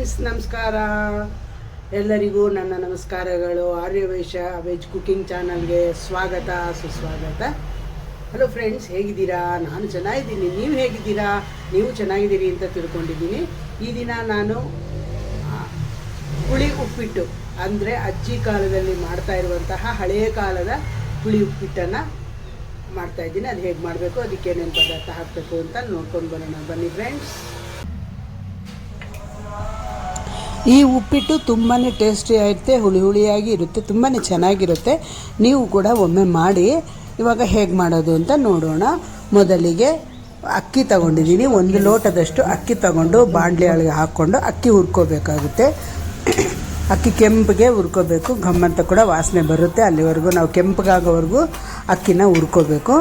Friends, ನಮಸ್ಕಾರ. ಎಲ್ಲರಿಗೂ ನನ್ನ ನಮಸ್ಕಾರಗಳು. ಆರ್ಯವೈಶ್ಯ ವೆಜ್ ಕುಕಿಂಗ್ ಚಾನಲ್ಗೆ ಸ್ವಾಗತ, ಸುಸ್ವಾಗತ. ಹಲೋ ಫ್ರೆಂಡ್ಸ್, ಹೇಗಿದ್ದೀರಾ? ನಾನು ಚೆನ್ನಾಗಿದ್ದೀನಿ. ನೀವು ಹೇಗಿದ್ದೀರಾ? ನೀವು ಚೆನ್ನಾಗಿದ್ದೀರಿ ಅಂತ ತಿಳ್ಕೊಂಡಿದ್ದೀನಿ. ಈ ದಿನ ನಾನು ಹುಳಿ ಉಪ್ಪಿಟ್ಟು ಅಂದರೆ ಅಜ್ಜಿ ಕಾಲದಲ್ಲಿ ಮಾಡ್ತಾ ಇರುವಂತಹ ಹಳೆಯ ಕಾಲದ ಹುಳಿ ಉಪ್ಪಿಟ್ಟನ್ನು ಮಾಡ್ತಾಯಿದ್ದೀನಿ. ಅದು ಹೇಗೆ ಮಾಡಬೇಕು, ಅದಕ್ಕೆ ಏನೇನು ಪದಾರ್ಥ ಹಾಕಬೇಕು ಅಂತ ನೋಡ್ಕೊಂಡು ಬರೋಣ. ಬನ್ನಿ ಫ್ರೆಂಡ್ಸ್. ಈ ಉಪ್ಪಿಟ್ಟು ತುಂಬಾ ಟೇಸ್ಟಿ ಆಗುತ್ತೆ, ಹುಳಿ ಹುಳಿಯಾಗಿ ಇರುತ್ತೆ, ತುಂಬಾ ಚೆನ್ನಾಗಿರುತ್ತೆ. ನೀವು ಕೂಡ ಒಮ್ಮೆ ಮಾಡಿ. ಇವಾಗ ಹೇಗೆ ಮಾಡೋದು ಅಂತ ನೋಡೋಣ. ಮೊದಲಿಗೆ ಅಕ್ಕಿ ತಗೊಂಡಿದ್ದೀನಿ. 1 ಲೋಟದಷ್ಟು ಅಕ್ಕಿ ತಗೊಂಡು ಬಾಣಲೆ ಒಳಗೆ ಹಾಕ್ಕೊಂಡು ಅಕ್ಕಿ ಹುರ್ಕೋಬೇಕಾಗುತ್ತೆ. ಅಕ್ಕಿ ಕೆಂಪಿಗೆ ಹುರ್ಕೋಬೇಕು, ಘಮ್ಮಂತ ಕೂಡ ವಾಸನೆ ಬರುತ್ತೆ. ಅಲ್ಲಿವರೆಗೂ ನಾವು ಕೆಂಪಗಾಗೋವರೆಗೂ ಅಕ್ಕಿನ ಹುರ್ಕೋಬೇಕು.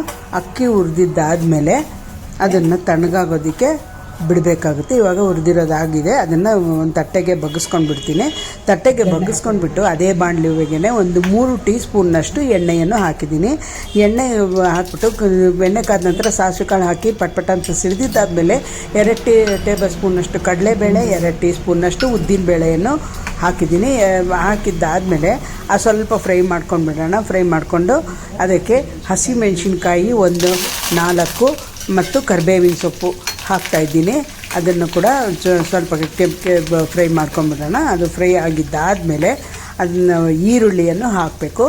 ಅಕ್ಕಿ ಹುರಿದಿದ್ದಾದಮೇಲೆ ಅದನ್ನು ತಣ್ಣಗಾಗೋದಕ್ಕೆ ಬಿಡಬೇಕಾಗುತ್ತೆ. ಇವಾಗ ಹುರಿದಿರೋದಾಗಿದೆ. ಅದನ್ನು ಒಂದು ತಟ್ಟೆಗೆ ಬಗ್ಗಿಸ್ಕೊಂಡು ಬಿಡ್ತೀನಿ. ತಟ್ಟೆಗೆ ಬಗ್ಗಿಸ್ಕೊಂಡ್ಬಿಟ್ಟು ಅದೇ ಬಾಣಲಿಗೆ ಒಂದು 3 ಟೀ ಸ್ಪೂನ್ನಷ್ಟು ಎಣ್ಣೆಯನ್ನು ಹಾಕಿದ್ದೀನಿ. ಎಣ್ಣೆ ಹಾಕ್ಬಿಟ್ಟು ಎಣ್ಣೆ ಕಾದ ನಂತರ ಸಾಸಿವೆ ಕಾಳು ಹಾಕಿ ಪಟ್ಪಟ ಅಂತ ಸಿಡಿದಿದ್ದಾದಮೇಲೆ 2 ಟೇಬಲ್ ಸ್ಪೂನ್ನಷ್ಟು ಕಡಲೆಬೇಳೆ, 2 ಟೀ ಸ್ಪೂನ್ನಷ್ಟು ಉದ್ದಿನಬೇಳೆಯನ್ನು ಹಾಕಿದ್ದೀನಿ. ಹಾಕಿದ್ದಾದಮೇಲೆ ಸ್ವಲ್ಪ ಫ್ರೈ ಮಾಡ್ಕೊಂಡ್ಬಿಡೋಣ. ಫ್ರೈ ಮಾಡಿಕೊಂಡು ಅದಕ್ಕೆ ಹಸಿಮೆಣಸಿನ್ಕಾಯಿ 4 ಮತ್ತು ಕರಿಬೇವಿನ ಸೊಪ್ಪು ಹಾಕ್ತಾಯಿದ್ದೀನಿ. ಅದನ್ನು ಕೂಡ ಸ್ವಲ್ಪ ಕೆಂಪಗೆ ಫ್ರೈ ಮಾಡ್ಕೊಂಬಿಡೋಣ. ಅದು ಫ್ರೈ ಆಗಿದ್ದಾದಮೇಲೆ ಅದನ್ನು ಈರುಳ್ಳಿಯನ್ನು ಹಾಕಬೇಕು.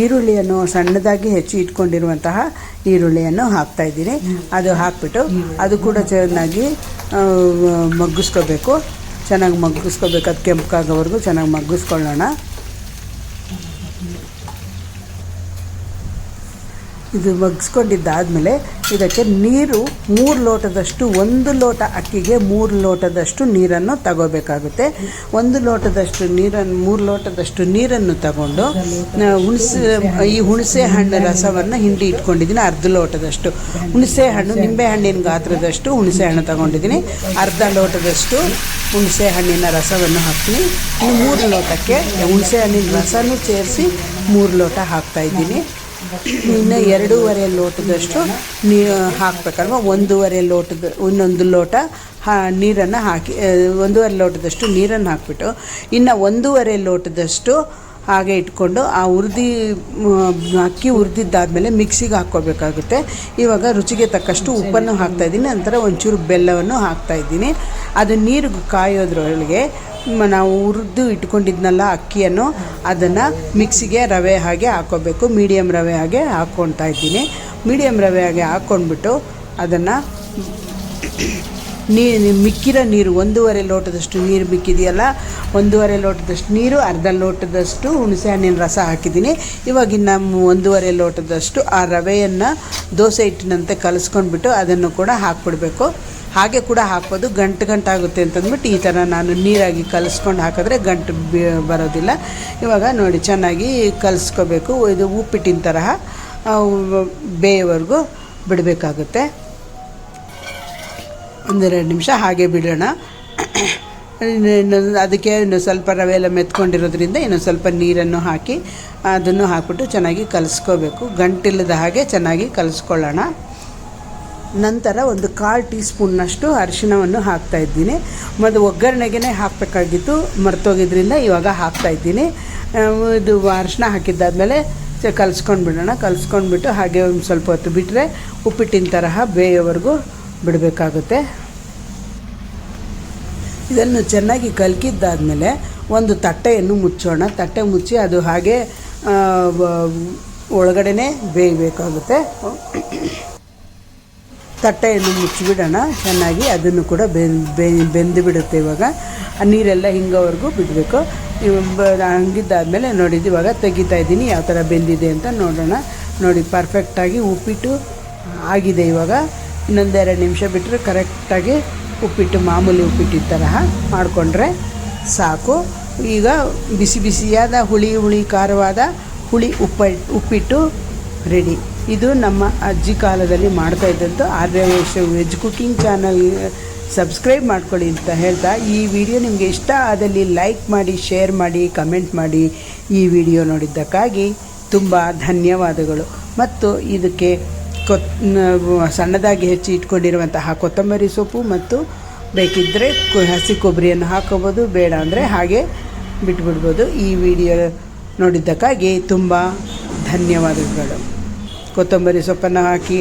ಈರುಳ್ಳಿಯನ್ನು ಸಣ್ಣದಾಗಿ ಹೆಚ್ಚಿ ಇಟ್ಕೊಂಡಿರುವಂತಹ ಈರುಳ್ಳಿಯನ್ನು ಹಾಕ್ತಾಯಿದ್ದೀನಿ. ಅದು ಹಾಕ್ಬಿಟ್ಟು ಅದು ಕೂಡ ಚೆನ್ನಾಗಿ ಮಗ್ಗಿಸ್ಕೋಬೇಕು. ಚೆನ್ನಾಗಿ ಮಗ್ಗಿಸ್ಕೋಬೇಕು. ಅದು ಕೆಂಪಗಾಗೋವರೆಗೂ ಚೆನ್ನಾಗಿ ಮಗ್ಗಿಸ್ಕೊಳ್ಳೋಣ. ಇದು ಮಗ್ಗಿಸ್ಕೊಂಡಿದ್ದಾದಮೇಲೆ ಇದಕ್ಕೆ ನೀರು 3 ಲೋಟದಷ್ಟು, 1 ಲೋಟ ಅಕ್ಕಿಗೆ 3 ಲೋಟದಷ್ಟು ನೀರನ್ನು ತಗೋಬೇಕಾಗುತ್ತೆ. 1 ಲೋಟದಷ್ಟು ನೀರನ್ನು 3 ಲೋಟದಷ್ಟು ನೀರನ್ನು ತಗೊಂಡು ಈ ಹುಣಸೆ ಹಣ್ಣು ರಸವನ್ನು ಹಿಂಡಿ ಇಟ್ಕೊಂಡಿದ್ದೀನಿ. 1/2 ಲೋಟದಷ್ಟು ಹುಣಸೆ ಹಣ್ಣು, ನಿಂಬೆ ಹಣ್ಣಿನ ಗಾತ್ರದಷ್ಟು ಹುಣಸೆ ಹಣ್ಣು ತಗೊಂಡಿದ್ದೀನಿ. 1/2 ಲೋಟದಷ್ಟು ಹುಣಸೆ ಹಣ್ಣಿನ ರಸವನ್ನು ಹಾಕ್ತೀನಿ. 3 ಲೋಟಕ್ಕೆ ಹುಣಸೆ ಹಣ್ಣಿನ ರಸನೂ ಸೇರಿಸಿ 3 ಲೋಟ ಹಾಕ್ತಾಯಿದ್ದೀನಿ. ಇನ್ನು 2.5 ಲೋಟದಷ್ಟು ಹಾಕಬೇಕಲ್ವ. 1.5 ಲೋಟದ ಇನ್ನೊಂದು ಲೋಟ ನೀರನ್ನು ಹಾಕಿ 1.5 ಲೋಟದಷ್ಟು ನೀರನ್ನು ಹಾಕಿಬಿಟ್ಟು ಇನ್ನು 1.5 ಲೋಟದಷ್ಟು ಹಾಗೆ ಇಟ್ಕೊಂಡು ಆ ಅಕ್ಕಿ ಹುರಿದಿದ್ದಾದಮೇಲೆ ಮಿಕ್ಸಿಗೆ ಹಾಕ್ಕೋಬೇಕಾಗುತ್ತೆ. ಇವಾಗ ರುಚಿಗೆ ತಕ್ಕಷ್ಟು ಉಪ್ಪನ್ನು ಹಾಕ್ತಾಯಿದ್ದೀನಿ. ನಂತರ ಒಂಚೂರು ಬೆಲ್ಲವನ್ನು ಹಾಕ್ತಾಯಿದ್ದೀನಿ. ಅದು ನೀರು ಕಾಯೋದ್ರೊಳಗೆ ನಾವು ಹುರಿದು ಇಟ್ಕೊಂಡಿದ್ನಲ್ಲ ಅಕ್ಕಿಯನ್ನು, ಅದನ್ನು ಮಿಕ್ಸಿಗೆ ರವೆ ಹಾಗೆ ಹಾಕ್ಕೋಬೇಕು. ಮೀಡಿಯಮ್ ರವೆ ಹಾಗೆ ಹಾಕ್ಕೊಳ್ತಾ ಇದ್ದೀನಿ. ಮೀಡಿಯಮ್ ರವೆ ಹಾಗೆ ಹಾಕ್ಕೊಂಡ್ಬಿಟ್ಟು ಅದನ್ನು ಮಿಕ್ಕಿರೋ ನೀರು 1.5 ಲೋಟದಷ್ಟು ನೀರು ಮಿಕ್ಕಿದೆಯಲ್ಲ, 1.5 ಲೋಟದಷ್ಟು ನೀರು, 1/2 ಲೋಟದಷ್ಟು ಹುಣಸೆ ಹಣ್ಣಿನ ರಸ ಹಾಕಿದ್ದೀನಿ. ಇವಾಗಿನ್ನು 1.5 ಲೋಟದಷ್ಟು ಆ ರವೆಯನ್ನು ದೋಸೆ ಹಿಟ್ಟಿನಂತೆ ಕಲಿಸ್ಕೊಂಡ್ಬಿಟ್ಟು ಅದನ್ನು ಕೂಡ ಹಾಕ್ಬಿಡ್ಬೇಕು. ಹಾಗೆ ಕೂಡ ಹಾಕ್ಬೋದು. ಗಂಟಾಗುತ್ತೆ ಅಂತಂದ್ಬಿಟ್ಟು ಈ ಥರ ನಾನು ನೀರಾಗಿ ಕಲಿಸ್ಕೊಂಡು ಹಾಕಿದ್ರೆ ಗಂಟು ಬರೋದಿಲ್ಲ. ಇವಾಗ ನೋಡಿ ಚೆನ್ನಾಗಿ ಕಲಿಸ್ಕೋಬೇಕು. ಇದು ಉಪ್ಪಿಟ್ಟಿನ ತರಹ ಬೇಯೋವರೆಗೂ ಬಿಡಬೇಕಾಗುತ್ತೆ. 1-2 ನಿಮಿಷ ಹಾಗೆ ಬಿಡೋಣ. ಅದಕ್ಕೆ ಇನ್ನು ಸ್ವಲ್ಪ ರವೆ ಎಲ್ಲ ಮೆತ್ಕೊಂಡಿರೋದ್ರಿಂದ ಇನ್ನೊಂದು ಸ್ವಲ್ಪ ನೀರನ್ನು ಹಾಕಿ ಅದನ್ನು ಹಾಕ್ಬಿಟ್ಟು ಚೆನ್ನಾಗಿ ಕಲಿಸ್ಕೋಬೇಕು. ಗಂಟಿಲ್ಲದ ಹಾಗೆ ಚೆನ್ನಾಗಿ ಕಲಿಸ್ಕೊಳ್ಳೋಣ. ನಂತರ 1/4 ಟೀ ಸ್ಪೂನ್ನಷ್ಟು ಅರಿಶಿಣವನ್ನು ಹಾಕ್ತಾಯಿದ್ದೀನಿ. ಮತ್ತು ಒಗ್ಗರಣೆಗೆ ಹಾಕಬೇಕಾಗಿತ್ತು, ಮರ್ತೋಗಿದ್ದರಿಂದ ಇವಾಗ ಹಾಕ್ತಾಯಿದ್ದೀನಿ. ಇದು ಅರಿಶಿಣ ಹಾಕಿದ್ದಾದಮೇಲೆ ಕಲಿಸ್ಕೊಂಡು ಬಿಡೋಣ. ಕಲಿಸ್ಕೊಂಡ್ಬಿಟ್ಟು ಹಾಗೆ ಒಂದು ಸ್ವಲ್ಪ ಹೊತ್ತು ಬಿಟ್ಟರೆ ಉಪ್ಪಿಟ್ಟಿನ ತರಹ ಬೇಯೋವರೆಗೂ ಬಿಡಬೇಕಾಗುತ್ತೆ. ಇದನ್ನು ಚೆನ್ನಾಗಿ ಕಲಕಿದ್ದಾದಮೇಲೆ ಒಂದು ತಟ್ಟೆಯನ್ನು ಮುಚ್ಚೋಣ. ತಟ್ಟೆ ಮುಚ್ಚಿ ಅದು ಹಾಗೆ ಒಳಗಡೆ ಬೇಯಬೇಕಾಗುತ್ತೆ. ತಟ್ಟೆಯನ್ನು ಮುಚ್ಚಿಬಿಡೋಣ ಚೆನ್ನಾಗಿ. ಅದನ್ನು ಕೂಡ ಬೆಂದು ಬಿಡುತ್ತೆ. ಇವಾಗ ಆ ನೀರೆಲ್ಲ ಹಿಂಗೋವರೆಗೂ ಬಿಡಬೇಕು. ಹಂಗಿದ್ದಾದಮೇಲೆ ನೋಡಿದ್ದು ಇವಾಗ ತೆಗಿತಾ ಇದ್ದೀನಿ ಯಾವ ಥರ ಬೆಂದಿದೆ ಅಂತ ನೋಡೋಣ. ನೋಡಿ ಪರ್ಫೆಕ್ಟಾಗಿ ಉಪ್ಪಿಟ್ಟು ಆಗಿದೆ. ಇವಾಗ ಇನ್ನೊಂದು 2 ನಿಮಿಷ ಬಿಟ್ಟರೆ ಕರೆಕ್ಟಾಗಿ ಉಪ್ಪಿಟ್ಟು ಮಾಮೂಲಿ ಉಪ್ಪಿಟ್ಟಿನ ತರಹ ಮಾಡಿಕೊಂಡ್ರೆ ಸಾಕು. ಈಗ ಬಿಸಿ ಬಿಸಿಯಾದ ಹುಳಿ ಖಾರವಾದ ಉಪ್ಪಿಟ್ಟು ರೆಡಿ. ಇದು ನಮ್ಮ ಅಜ್ಜಿ ಕಾಲದಲ್ಲಿ ಮಾಡ್ತಾ ಇದ್ದದ್ದು. Aryavaishya veg cooking channel subscribe ಮಾಡ್ಕೊಳ್ಳಿ ಅಂತ ಹೇಳ್ತಾ, ಈ ವಿಡಿಯೋ ನಿಮಗೆ ಇಷ್ಟ ಆದಲ್ಲಿ ಲೈಕ್ ಮಾಡಿ, ಶೇರ್ ಮಾಡಿ, ಕಮೆಂಟ್ ಮಾಡಿ. ಈ ವಿಡಿಯೋ ನೋಡಿದ್ದಕ್ಕಾಗಿ ತುಂಬ ಧನ್ಯವಾದಗಳು. ಮತ್ತು ಇದಕ್ಕೆ ಸಣ್ಣದಾಗಿ ಹೆಚ್ಚಿ ಇಟ್ಕೊಂಡಿರುವಂತಹ ಕೊತ್ತಂಬರಿ ಸೊಪ್ಪು ಮತ್ತು ಬೇಕಿದ್ದರೆ ಹಸಿ ಕೊಬ್ಬರಿಯನ್ನು ಹಾಕೋಬೋದು, ಬೇಡ ಅಂದರೆ ಹಾಗೆ ಬಿಟ್ಬಿಡ್ಬೋದು. ಈ ವಿಡಿಯೋ ನೋಡಿದ್ದಕ್ಕಾಗಿ ತುಂಬ ಧನ್ಯವಾದಗಳು. ಕೊತ್ತಂಬರಿ ಸೊಪ್ಪನ್ನು ಹಾಕಿ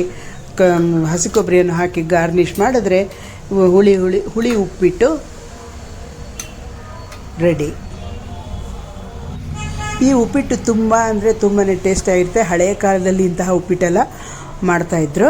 ಹಸಿ ಕೊಬ್ಬರಿಯನ್ನು ಹಾಕಿ ಗಾರ್ನಿಷ್ ಮಾಡಿದ್ರೆ ಹುಳಿ ಉಪ್ಪಿಟ್ಟು ರೆಡಿ. ಈ ಉಪ್ಪಿಟ್ಟು ತುಂಬ ಅಂದರೆ ತುಂಬಾ ಟೇಸ್ಟಾಗಿರುತ್ತೆ. ಹಳೆಯ ಕಾಲದಲ್ಲಿ ಇಂತಹ ಉಪ್ಪಿಟ್ಟೆಲ್ಲ ಮಾಡ್ತಾಯಿದ್ರು.